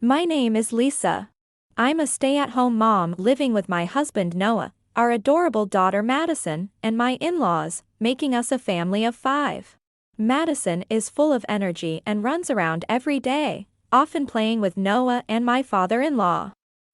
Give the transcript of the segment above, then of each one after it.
My name is Lisa. I'm a stay-at-home mom living with my husband Noah, our adorable daughter Madison, and my in-laws, making us a family of 5. Madison is full of energy and runs around every day, often playing with Noah and my father-in-law.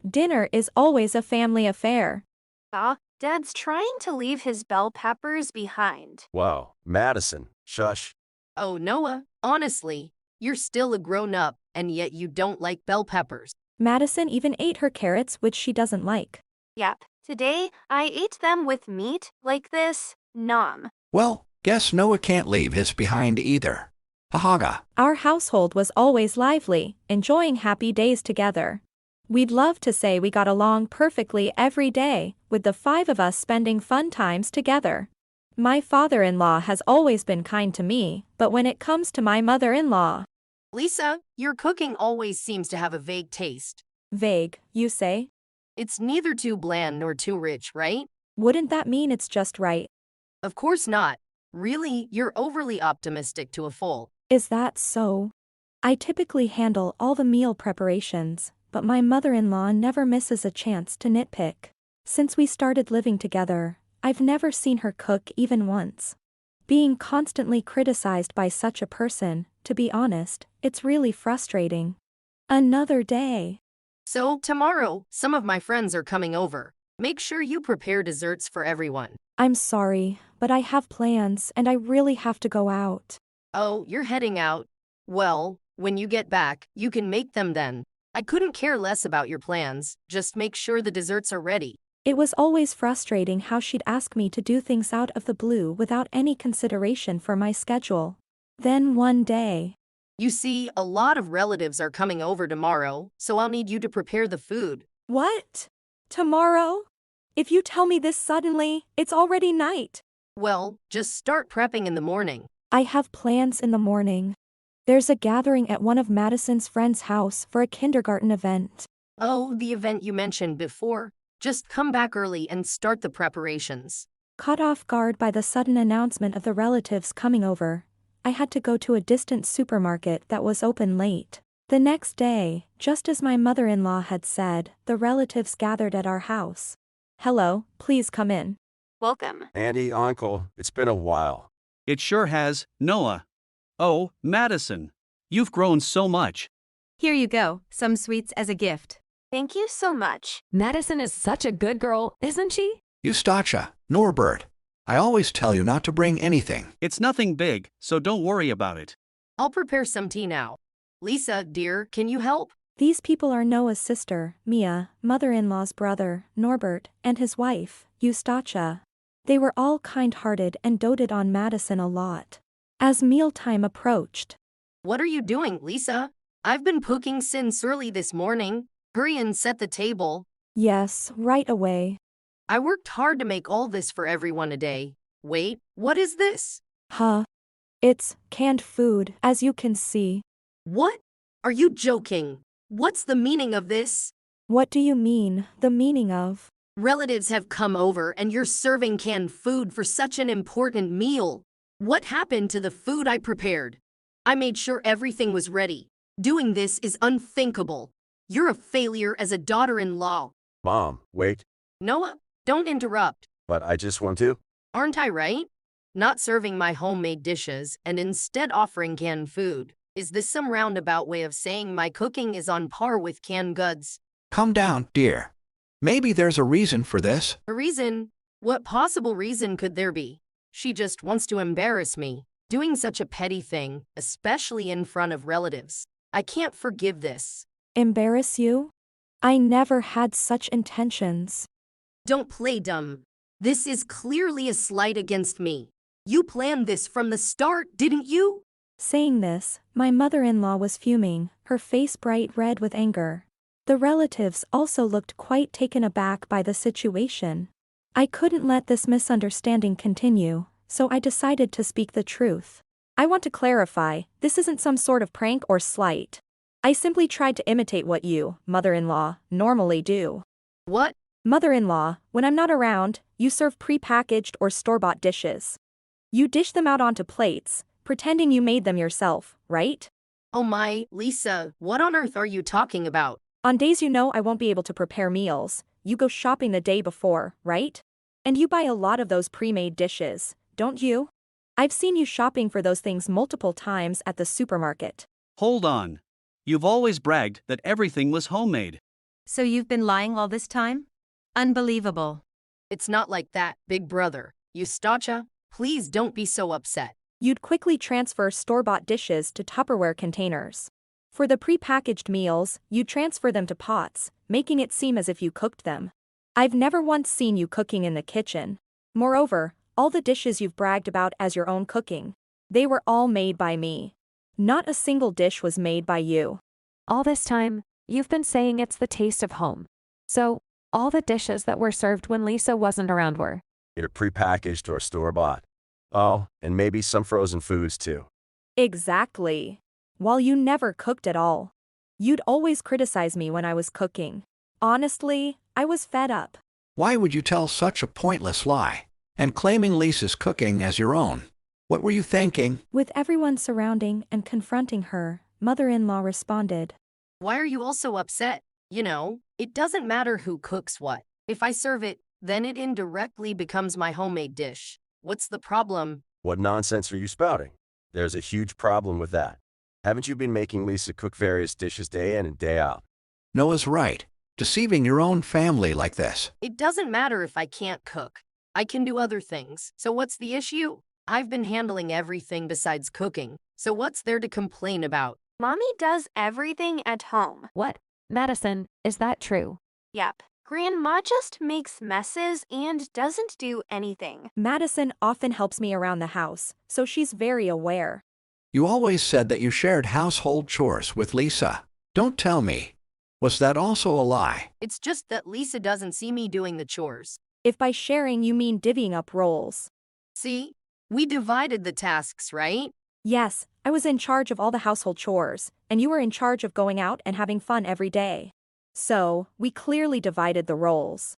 Dinner is always a family affair. Dad's trying to leave his bell peppers behind. Wow, Madison, shush. Oh, Noah, honestly, you're still a grown-up, and yet you don't like bell peppers. Madison even ate her carrots, which she doesn't like. Yep, today I ate them with meat like this. Nom. Well, guess Noah can't leave his behind either. Hahaga. Our household was always lively, enjoying happy days together. We'd love to say we got along perfectly every day, with the 5 of us spending fun times together. My father-in-law has always been kind to me, but when it comes to my mother-in-law, Lisa, your cooking always seems to have a vague taste. vague, you say? It's neither too bland nor too rich, right? Wouldn't that mean it's just right? Of course not. Really, you're overly optimistic to a fault. Is that so? I typically handle all the meal preparations, but my mother-in-law never misses a chance to nitpick. Since we started living together, I've never seen her cook even once. Being constantly criticized by such a person, to be honest, it's really frustrating. Another day. So, tomorrow, some of my friends are coming over. Make sure you prepare desserts for everyone. I'm sorry, but I have plans and I really have to go out. Oh, you're heading out? Well, when you get back, you can make them then. I couldn't care less about your plans, just make sure the desserts are ready. It was always frustrating how she'd ask me to do things out of the blue without any consideration for my schedule. Then one day. You see, a lot of relatives are coming over tomorrow, so I'll need you to prepare the food. What? Tomorrow? If you tell me this suddenly, it's already night. Well, just start prepping in the morning. I have plans in the morning. There's a gathering at one of Madison's friends' house for a kindergarten event. Oh, the event you mentioned before. Just come back early and start the preparations. Caught off guard by the sudden announcement of the relatives coming over, I had to go to a distant supermarket that was open late. The next day, just as my mother-in-law had said, the relatives gathered at our house. Hello, please come in. Welcome. Auntie, uncle, it's been a while. It sure has, Noah. Oh, Madison. You've grown so much. Here you go, some sweets as a gift. Thank you so much. Madison is such a good girl, isn't she? Eustacia, Norbert. I always tell you not to bring anything. It's nothing big, so don't worry about it. I'll prepare some tea now. Lisa, dear, can you help? These people are Noah's sister, Mia, mother-in-law's brother, Norbert, and his wife, Eustacia. They were all kind-hearted and doted on Madison a lot. As mealtime approached. What are you doing, Lisa? I've been cooking since early this morning. Hurry and set the table. Yes, right away. I worked hard to make all this for everyone today. Wait, what is this? Huh? It's canned food, as you can see. What? Are you joking? What's the meaning of this? What do you mean, the meaning of? Relatives have come over and you're serving canned food for such an important meal. What happened to the food I prepared? I made sure everything was ready. Doing this is unthinkable. You're a failure as a daughter-in-law. Mom, wait, Noah, don't interrupt. but I just want to. Aren't I right? Not serving my homemade dishes and instead offering canned food. Is this some roundabout way of saying my cooking is on par with canned goods? Calm down, dear. Maybe there's a reason for this. A reason? What possible reason could there be? She just wants to embarrass me, doing such a petty thing, especially in front of relatives. I can't forgive this. Embarrass you? I never had such intentions. Don't play dumb. This is clearly a slight against me. You planned this from the start, didn't you? Saying this, my mother-in-law was fuming, her face bright red with anger. The relatives also looked quite taken aback by the situation. I couldn't let this misunderstanding continue, so I decided to speak the truth. I want to clarify, this isn't some sort of prank or slight. I simply tried to imitate what you, mother-in-law, normally do. What? Mother-in-law, when I'm not around, you serve pre-packaged or store-bought dishes. You dish them out onto plates, pretending you made them yourself, right? Oh my, Lisa, what on earth are you talking about? On days you know I won't be able to prepare meals, you go shopping the day before, right? And you buy a lot of those pre-made dishes, don't you? I've seen you shopping for those things multiple times at the supermarket. Hold on. You've always bragged that everything was homemade. So you've been lying all this time? Unbelievable. It's not like that, big brother. Eustacia, please don't be so upset. You'd quickly transfer store-bought dishes to Tupperware containers. For the pre-packaged meals, you'd transfer them to pots, making it seem as if you cooked them. I've never once seen you cooking in the kitchen. Moreover, all the dishes you've bragged about as your own cooking, they were all made by me. Not a single dish was made by you. All this time, you've been saying it's the taste of home. So, all the dishes that were served when Lisa wasn't around were. Either prepackaged or store-bought. Oh, and maybe some frozen foods too. Exactly. While you never cooked at all. You'd always criticize me when I was cooking. Honestly, I was fed up. Why would you tell such a pointless lie? And claiming Lisa's cooking as your own? What were you thinking? With everyone surrounding and confronting her, mother-in-law responded. Why are you all so upset? You know, it doesn't matter who cooks what. If I serve it, then it indirectly becomes my homemade dish. What's the problem? What nonsense are you spouting? There's a huge problem with that. Haven't you been making Lisa cook various dishes day in and day out? Noah's right. Deceiving your own family like this. It doesn't matter if I can't cook. I can do other things. So what's the issue? I've been handling everything besides cooking. So what's there to complain about? Mommy does everything at home. What? Madison, is that true? Yep. Grandma just makes messes and doesn't do anything. Madison often helps me around the house, so she's very aware. You always said that you shared household chores with Lisa. Don't tell me. Was that also a lie? It's just that Lisa doesn't see me doing the chores. If by sharing you mean divvying up roles. See? We divided the tasks, right? Yes, I was in charge of all the household chores, and you were in charge of going out and having fun every day. So, we clearly divided the roles.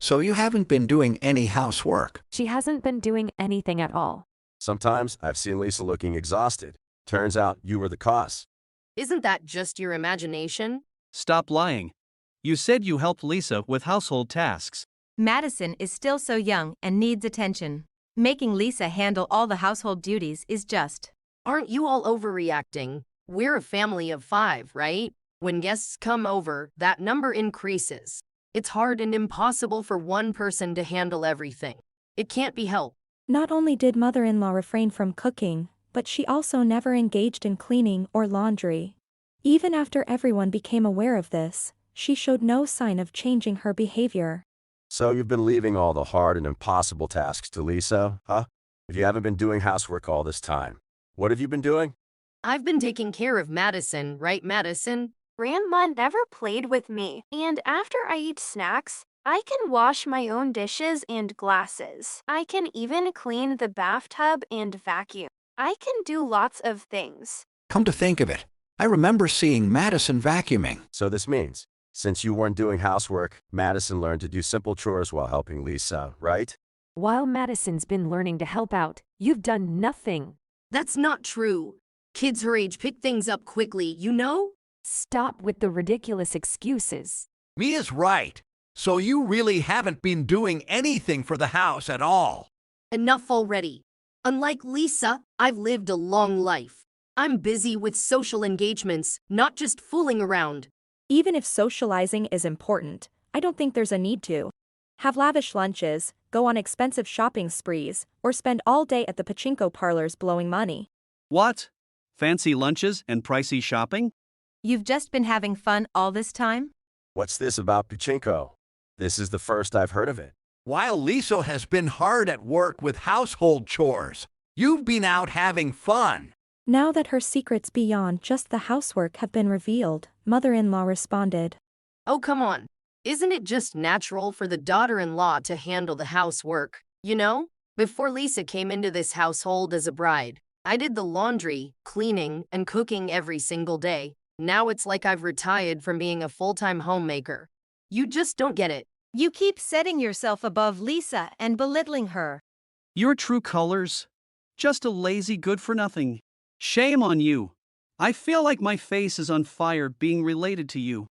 So you haven't been doing any housework. She hasn't been doing anything at all. Sometimes I've seen Lisa looking exhausted. Turns out you were the cause. Isn't that just your imagination? Stop lying. You said you helped Lisa with household tasks. Madison is still so young and needs attention. Making Lisa handle all the household duties is just. Aren't you all overreacting? We're a family of 5, right? When guests come over, that number increases. It's hard and impossible for one person to handle everything. It can't be helped. Not only did mother-in-law refrain from cooking, but she also never engaged in cleaning or laundry. Even after everyone became aware of this, she showed no sign of changing her behavior. So you've been leaving all the hard and impossible tasks to Lisa, huh? If you haven't been doing housework all this time, what have you been doing? I've been taking care of Madison, right, Madison? Grandma never played with me, and after I eat snacks, I can wash my own dishes and glasses. I can even clean the bathtub and vacuum. I can do lots of things. Come to think of it, I remember seeing Madison vacuuming. So this means, since you weren't doing housework, Madison learned to do simple chores while helping Lisa, right? While Madison's been learning to help out, you've done nothing. That's not true. Kids her age pick things up quickly, you know? Stop with the ridiculous excuses. Mia's right. So you really haven't been doing anything for the house at all. Enough already. Unlike Lisa, I've lived a long life. I'm busy with social engagements, not just fooling around. Even if socializing is important, I don't think there's a need to. Have lavish lunches, go on expensive shopping sprees, or spend all day at the pachinko parlors blowing money. What? Fancy lunches and pricey shopping? You've just been having fun all this time? What's this about pachinko? This is the first I've heard of it. While Lisa has been hard at work with household chores, you've been out having fun. Now that her secrets beyond just the housework have been revealed, mother-in-law responded. Oh, come on. Isn't it just natural for the daughter-in-law to handle the housework? You know, before Lisa came into this household as a bride, I did the laundry, cleaning, and cooking every single day. Now it's like I've retired from being a full-time homemaker. You just don't get it. You keep setting yourself above Lisa and belittling her. Your true colors? Just a lazy good-for-nothing. Shame on you. I feel like my face is on fire being related to you.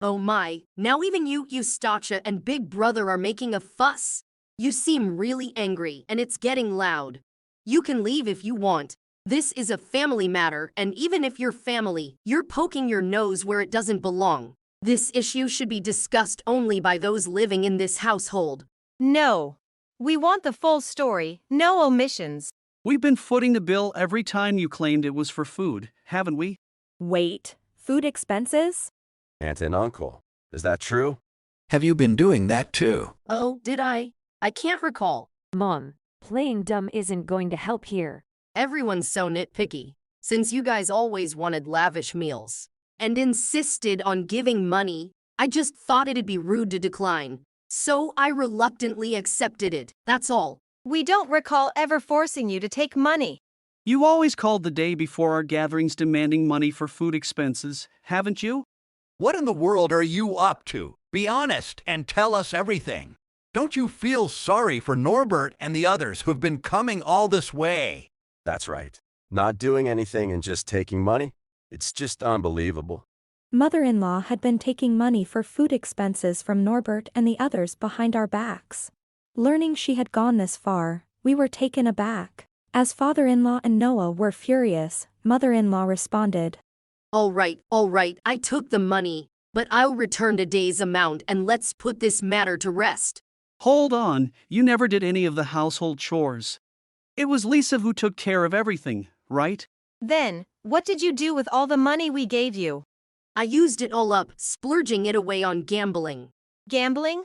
Oh my, now even you, Eustacia, and Big Brother are making a fuss. You seem really angry, and it's getting loud. You can leave if you want. This is a family matter, and even if you're family, you're poking your nose where it doesn't belong. This issue should be discussed only by those living in this household. No. We want the full story, no omissions. We've been footing the bill every time you claimed it was for food, haven't we? Wait, food expenses? Aunt and uncle. Is that true? Have you been doing that too? Oh, did I? I can't recall. Mom, playing dumb isn't going to help here. Everyone's so nitpicky, since you guys always wanted lavish meals and insisted on giving money. I just thought it'd be rude to decline, so I reluctantly accepted it, that's all. We don't recall ever forcing you to take money. You always called the day before our gatherings demanding money for food expenses, haven't you? What in the world are you up to? Be honest and tell us everything. Don't you feel sorry for Norbert and the others who've been coming all this way? That's right. Not doing anything and just taking money? It's just unbelievable. Mother-in-law had been taking money for food expenses from Norbert and the others behind our backs. Learning she had gone this far, we were taken aback. As father-in-law and Noah were furious, mother-in-law responded, All right, I took the money, but I'll return today's amount and let's put this matter to rest. Hold on, you never did any of the household chores. It was Lisa who took care of everything, right? Then, what did you do with all the money we gave you? I used it all up, splurging it away on gambling. Gambling?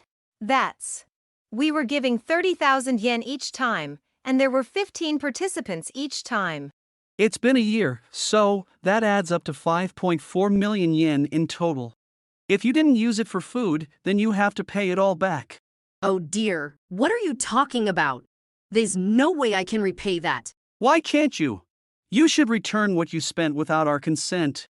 We were giving 30,000 yen each time, and there were 15 participants each time. It's been a year, so that adds up to 5.4 million yen in total. If you didn't use it for food, then you have to pay it all back. Oh dear, what are you talking about? There's no way I can repay that. Why can't you? You should return what you spent without our consent.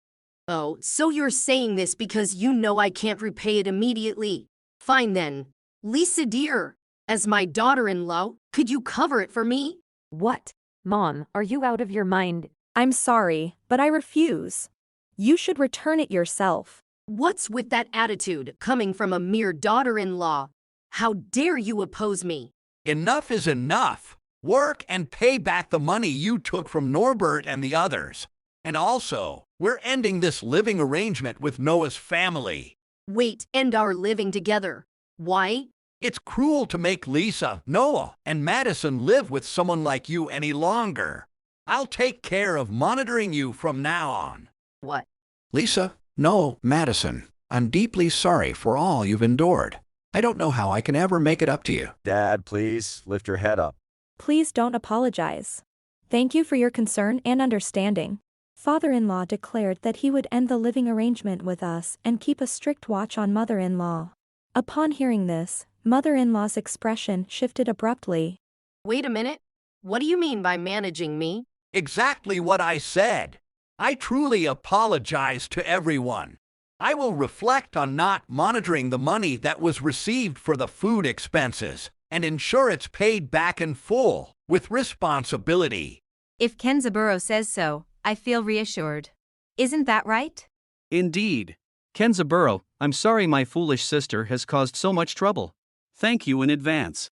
Oh, so you're saying this because you know I can't repay it immediately. Fine then. Lisa dear, as my daughter-in-law, could you cover it for me? What? Mom, are you out of your mind? I'm sorry, but I refuse. You should return it yourself. What's with that attitude coming from a mere daughter-in-law? How dare you oppose me? Enough is enough. Work and pay back the money you took from Norbert and the others. And also, we're ending this living arrangement with Noah's family. Wait, end our living together. Why? It's cruel to make Lisa, Noah, and Madison live with someone like you any longer. I'll take care of monitoring you from now on. What? Lisa, no, Madison, I'm deeply sorry for all you've endured. I don't know how I can ever make it up to you. Dad, please, lift your head up. Please don't apologize. Thank you for your concern and understanding. Father-in-law declared that he would end the living arrangement with us and keep a strict watch on mother-in-law. Upon hearing this, mother-in-law's expression shifted abruptly. Wait a minute. What do you mean by managing me? Exactly what I said. I truly apologize to everyone. I will reflect on not monitoring the money that was received for the food expenses and ensure it's paid back in full with responsibility. If Kenzaburo says so, I feel reassured. Isn't that right? Indeed. Kenzaburo, I'm sorry my foolish sister has caused so much trouble. Thank you in advance.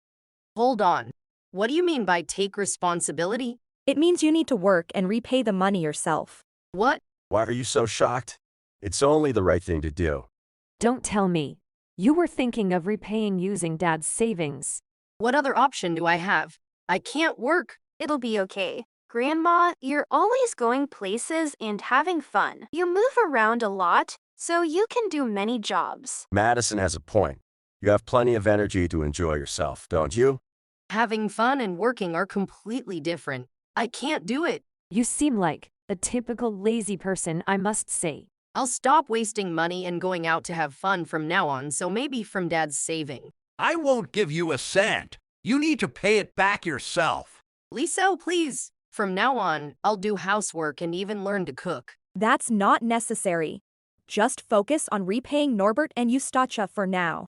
Hold on. What do you mean by take responsibility? It means you need to work and repay the money yourself. What? Why are you so shocked? It's only the right thing to do. Don't tell me. You were thinking of repaying using Dad's savings. What other option do I have? I can't work. It'll be okay. Grandma, you're always going places and having fun. You move around a lot, so you can do many jobs. Madison has a point. You have plenty of energy to enjoy yourself, don't you? Having fun and working are completely different. I can't do it. You seem like a typical lazy person, I must say. I'll stop wasting money and going out to have fun from now on, so maybe from Dad's saving. I won't give you a cent. You need to pay it back yourself. Lisa, please. From now on, I'll do housework and even learn to cook. That's not necessary. Just focus on repaying Norbert and Eustacia for now.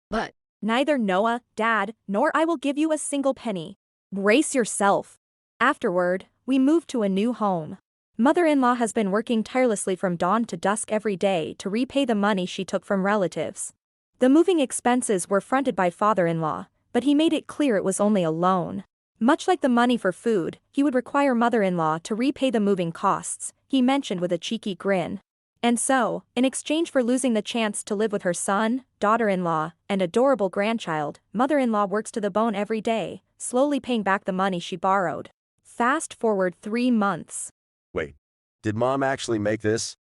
But Neither Noah, Dad, nor I will give you a single penny. Brace yourself. Afterward, we moved to a new home. Mother-in-law has been working tirelessly from dawn to dusk every day to repay the money she took from relatives. The moving expenses were fronted by father-in-law, but he made it clear it was only a loan. Much like the money for food, he would require mother-in-law to repay the moving costs, he mentioned with a cheeky grin. And so, in exchange for losing the chance to live with her son, daughter-in-law, and adorable grandchild, mother-in-law works to the bone every day, slowly paying back the money she borrowed. Fast forward 3 months. Wait, did Mom actually make this?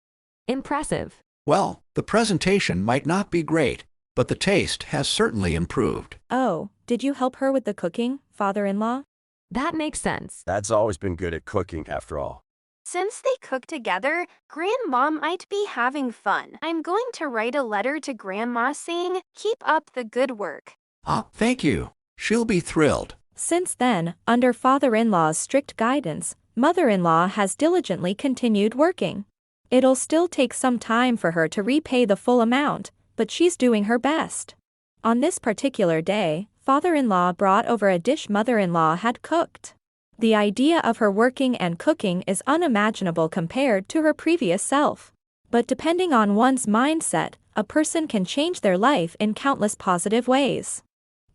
Impressive. Well, the presentation might not be great, but the taste has certainly improved. Oh, did you help her with the cooking, father-in-law? That makes sense. Dad's always been good at cooking, after all. Since they cook together, Grandma might be having fun. I'm going to write a letter to Grandma saying, "Keep up the good work." Thank you. She'll be thrilled. Since then, under father-in-law's strict guidance, mother-in-law has diligently continued working. It'll still take some time for her to repay the full amount, but she's doing her best. On this particular day, father-in-law brought over a dish mother-in-law had cooked. The idea of her working and cooking is unimaginable compared to her previous self. But depending on one's mindset, a person can change their life in countless positive ways.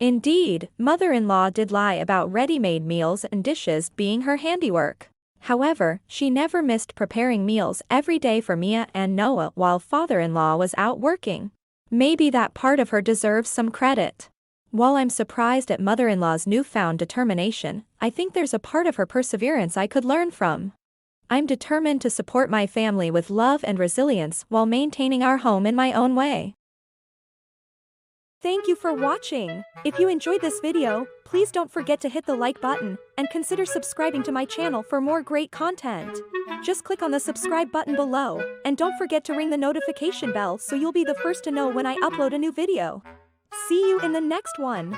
Indeed, mother-in-law did lie about ready-made meals and dishes being her handiwork. However, she never missed preparing meals every day for Mia and Noah while father-in-law was out working. Maybe that part of her deserves some credit. While I'm surprised at mother-in-law's newfound determination, I think there's a part of her perseverance I could learn from. I'm determined to support my family with love and resilience while maintaining our home in my own way. Thank you for watching. If you enjoyed this video, please don't forget to hit the like button and consider subscribing to my channel for more great content. Just click on the subscribe button below, and don't forget to ring the notification bell so you'll be the first to know when I upload a new video. See you in the next one.